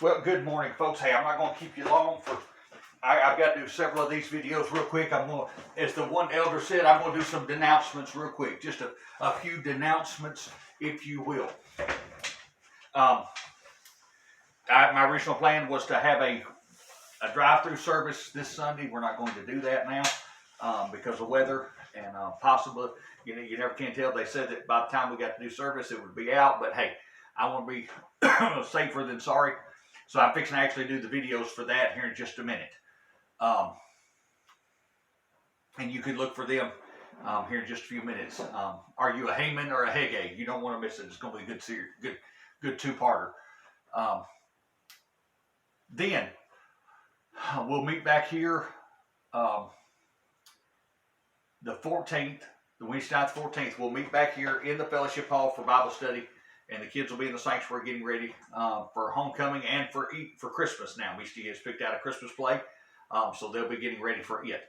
Well, good morning, folks. Hey, I'm not going to keep you long. I've got to do several of these videos real quick. As the one elder said, I'm going to do some denouncements real quick. Just a few denouncements, if you will. My original plan was to have a drive-through service this Sunday. We're not going to do that now because of weather and possibly, you never can tell. They said that by the time we got to do service, it would be out. But hey, I want to be safer than sorry. So I'm fixing to actually do the videos for that here in just a minute. And you can look for them here in just a few minutes. Are you a Haman or a Haggai? You don't want to miss it. It's going to be a good series, good two-parter. Then we'll meet back here the 14th, the Wednesday night the 14th. We'll meet back here in the fellowship hall for Bible study. And the kids will be in the sanctuary getting ready for homecoming and for Christmas now. Misty has picked out a Christmas play, so they'll be getting ready for it.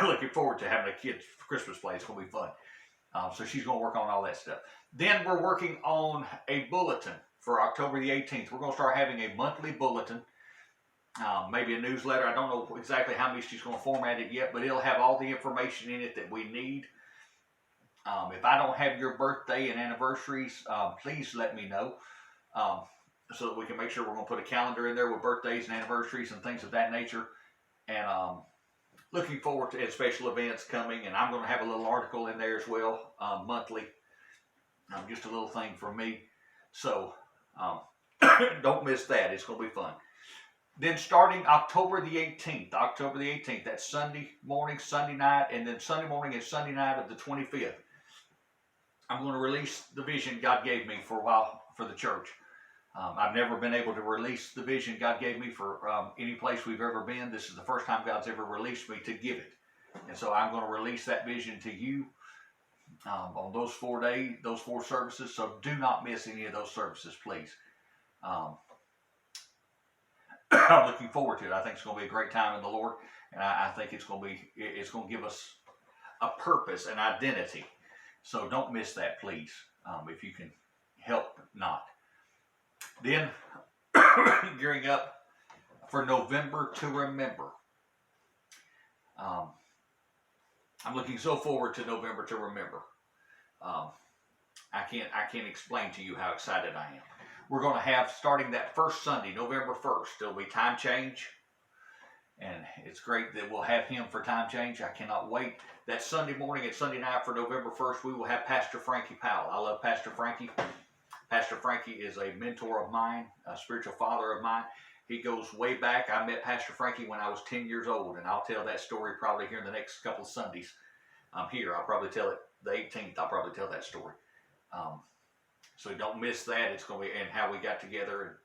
Looking forward to having a kid's Christmas play. It's going to be fun. So she's going to work on all that stuff. Then we're working on a bulletin for October the 18th. We're going to start having a monthly bulletin, maybe a newsletter. I don't know exactly how Misty's going to format it yet, but it'll have all the information in it that we need. If I don't have your birthday and anniversaries, please let me know so that we can make sure we're going to put a calendar in there with birthdays and anniversaries and things of that nature. And looking forward to special events coming. And I'm going to have a little article in there as well, monthly. Just a little thing for me. So don't miss that. It's going to be fun. Then starting October the 18th, that's Sunday morning, Sunday night, and then Sunday morning and Sunday night of the 25th. I'm going to release the vision God gave me for a while for the church. I've never been able to release the vision God gave me for any place we've ever been. This is the first time God's ever released me to give it. And so I'm going to release that vision to you on those 4 days, those 4 services. So do not miss any of those services, please. I'm looking forward to it. I think it's going to be a great time in the Lord. And I think it's going to give us a purpose, an identity. So don't miss that, please, if you can help not. Then, gearing up for November to Remember. I'm looking so forward to November to Remember. I can't explain to you how excited I am. We're going to have, starting that first Sunday, November 1st, there'll be time change. And it's great that we'll have him for time change. I cannot wait. That Sunday morning and Sunday night for November 1st, we will have Pastor Frankie Powell. I love Pastor Frankie. Pastor Frankie is a mentor of mine, a spiritual father of mine. He goes way back. I met Pastor Frankie when I was 10 years old, and I'll tell that story probably here in the next couple of Sundays. Here, I'll probably tell it the 18th. I'll probably tell that story. So don't miss that. It's going to be, and how we got together,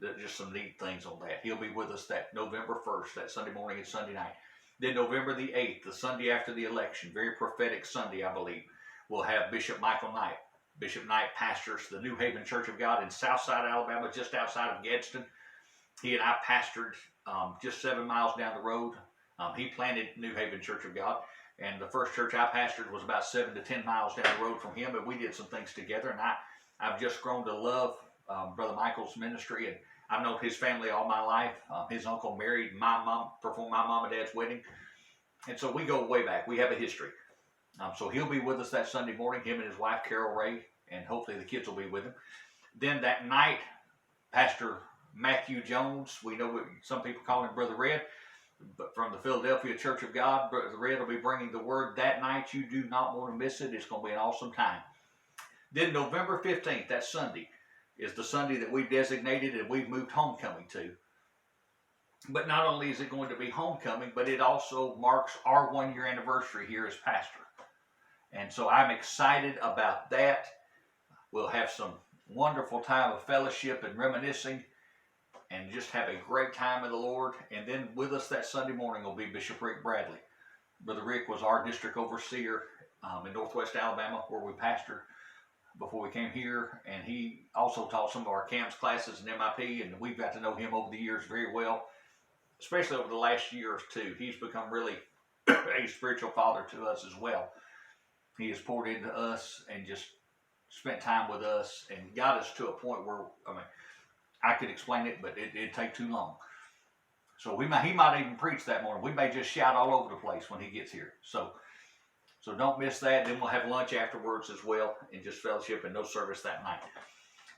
and just some neat things on that. He'll be with us that November 1st, that Sunday morning and Sunday night. Then November the 8th, the Sunday after the election, very prophetic Sunday, I believe, we'll have Bishop Michael Knight. Bishop Knight pastors the New Haven Church of God in Southside, Alabama, just outside of Gadsden. He and I pastored just 7 miles down the road. He planted New Haven Church of God, and the first church I pastored was about 7 to 10 miles down the road from him, and we did some things together, and I've just grown to love Brother Michael's ministry, and I've known his family all my life. His uncle married my mom, performed my mom and dad's wedding, and so we go way back. We have a history. So he'll be with us that Sunday morning, him and his wife, Carol Ray, and hopefully the kids will be with him. Then that night, Pastor Matthew Jones, we know some people call him Brother Red, but from the Philadelphia Church of God, Brother Red will be bringing the word that night. You do not want to miss it. It's going to be an awesome time. Then November 15th, that Sunday, is the Sunday that we've designated and we've moved homecoming to. But not only is it going to be homecoming, but it also marks our 1-year anniversary here as pastor. And so I'm excited about that. We'll have some wonderful time of fellowship and reminiscing and just have a great time in the Lord. And then with us that Sunday morning will be Bishop Rick Bradley. Brother Rick was our district overseer in Northwest Alabama, where we pastored before we came here, and he also taught some of our camps classes in MIP, and we've got to know him over the years very well, especially over the last year or two. He's become really a spiritual father to us as well. He has poured into us and just spent time with us and got us to a point where, I could explain it, but it'd take too long. So he might even preach that morning. We may just shout all over the place when he gets here. So don't miss that. Then we'll have lunch afterwards as well, and just fellowship, and no service that night.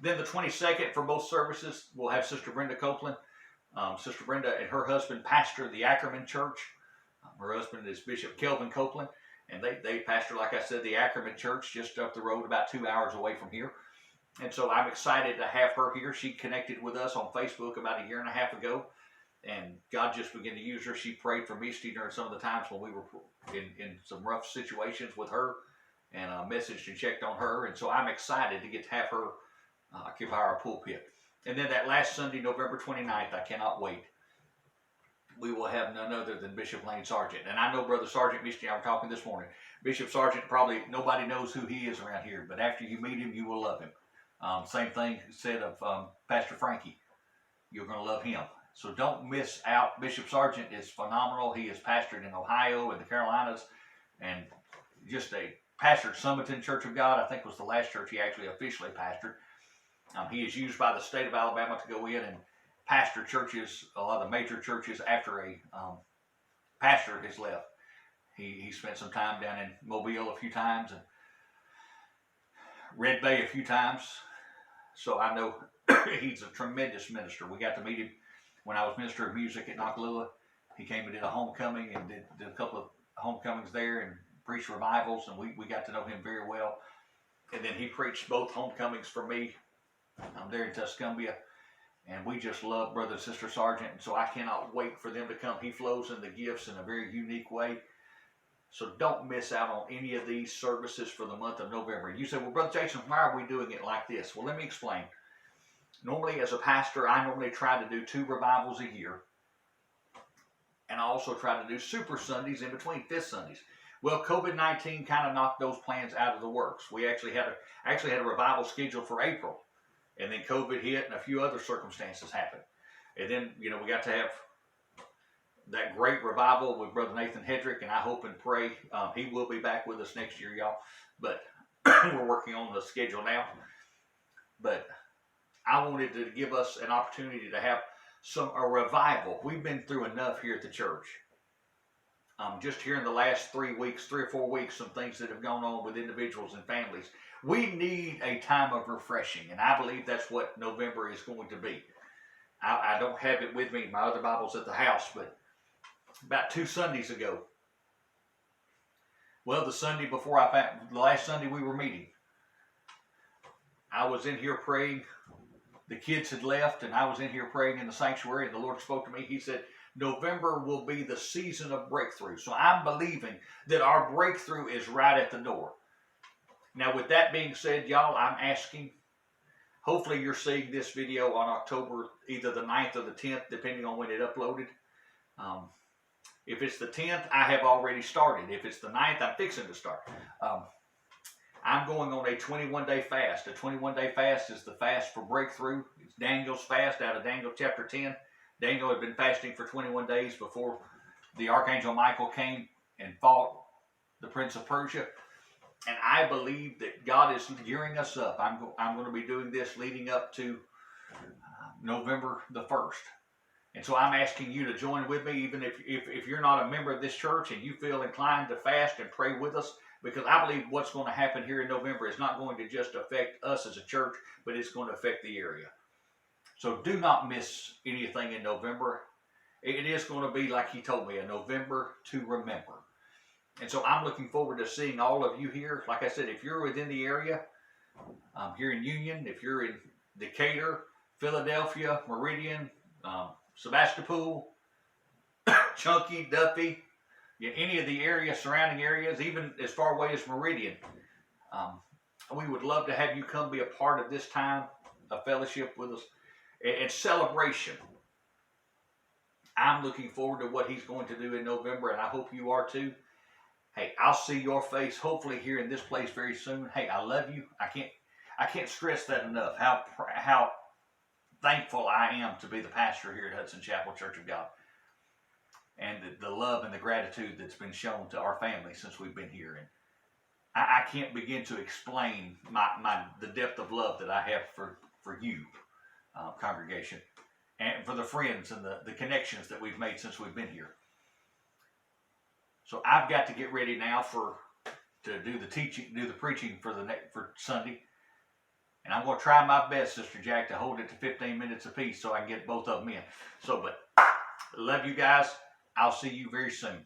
Then the 22nd for both services, we'll have Sister Brenda Copeland. Sister Brenda and her husband pastor the Ackerman Church. Her husband is Bishop Kelvin Copeland, and they pastor, like I said, the Ackerman Church just up the road, about 2 hours away from here. And so I'm excited to have her here. She connected with us on Facebook about 1.5 years ago, and God just began to use her. She prayed for Misty during some of the times when we were in some rough situations with her, and messaged and checked on her. And so I'm excited to get to have her occupy our pulpit. And then that last Sunday, November 29th, I cannot wait. We will have none other than Bishop Lane Sargent. And I know Brother Sargent, Misty and I were talking this morning. Bishop Sargent, probably nobody knows who he is around here, but after you meet him, you will love him. Same thing said of Pastor Frankie. You're going to love him. So don't miss out. Bishop Sargent is phenomenal. He is pastored in Ohio and the Carolinas, and just a pastor at Summerton Church of God, I think was the last church he actually officially pastored. He is used by the state of Alabama to go in and pastor churches, a lot of the major churches, after a pastor has left. He spent some time down in Mobile a few times, and Red Bay a few times. So I know he's a tremendous minister. We got to meet him when I was minister of music at Nakalula. He came and did a homecoming and did a couple of homecomings there and preached revivals, and we got to know him very well. And then he preached both homecomings for me there in Tuscumbia. And we just love Brother and Sister Sargent, and so I cannot wait for them to come. He flows in the gifts in a very unique way. So don't miss out on any of these services for the month of November. You say, well, Brother Jason, why are we doing it like this? Well, let me explain. Normally, as a pastor, I normally try to do 2 revivals a year. And I also try to do Super Sundays in between, 5th Sundays. Well, COVID-19 kind of knocked those plans out of the works. We actually had a revival scheduled for April. And then COVID hit and a few other circumstances happened. And then, we got to have that great revival with Brother Nathan Hedrick, and I hope and pray he will be back with us next year, y'all. But we're working on the schedule now. But I wanted to give us an opportunity to have a revival. We've been through enough here at the church. Just here in the last 3 or 4 weeks, some things that have gone on with individuals and families. We need a time of refreshing, and I believe that's what November is going to be. I don't have it with me. My other Bible's at the house, but about 2 Sundays ago, well, the Sunday before the last Sunday we were meeting, I was in here praying. The kids had left, and I was in here praying in the sanctuary, and the Lord spoke to me. He said, November will be the season of breakthrough. So I'm believing that our breakthrough is right at the door. Now, with that being said, y'all, I'm asking, hopefully you're seeing this video on October either the 9th or the 10th, depending on when it uploaded. If it's the 10th, I have already started. If it's the 9th, I'm fixing to start. I'm going on a 21-day fast. A 21-day fast is the fast for breakthrough. It's Daniel's fast out of Daniel chapter 10. Daniel had been fasting for 21 days before the Archangel Michael came and fought the Prince of Persia. And I believe that God is gearing us up. I'm going to be doing this leading up to November the 1st. And so I'm asking you to join with me, even if you're not a member of this church and you feel inclined to fast and pray with us, because I believe what's going to happen here in November is not going to just affect us as a church, but it's going to affect the area. So do not miss anything in November. It is going to be, like he told me, a November to remember. And so I'm looking forward to seeing all of you here. Like I said, if you're within the area, here in Union, if you're in Decatur, Philadelphia, Meridian, Sebastopol, Chunky, Duffy, any of the surrounding areas, even as far away as Meridian, we would love to have you come be a part of this time of fellowship with us and celebration. I'm looking forward to what he's going to do in November, and I hope you are too. Hey, I'll see your face hopefully here in this place very soon. Hey, I love you. I can't stress that enough, how thankful I am to be the pastor here at Hudson Chapel Church of God. And the love and the gratitude that's been shown to our family since we've been here. And I can't begin to explain the depth of love that I have for you. congregation, and for the friends and the connections that we've made since we've been here. So I've got to get ready now to do the teaching, do the preaching for Sunday. And I'm going to try my best, Sister Jack, to hold it to 15 minutes apiece so I can get both of them in. So, but love you guys. I'll see you very soon.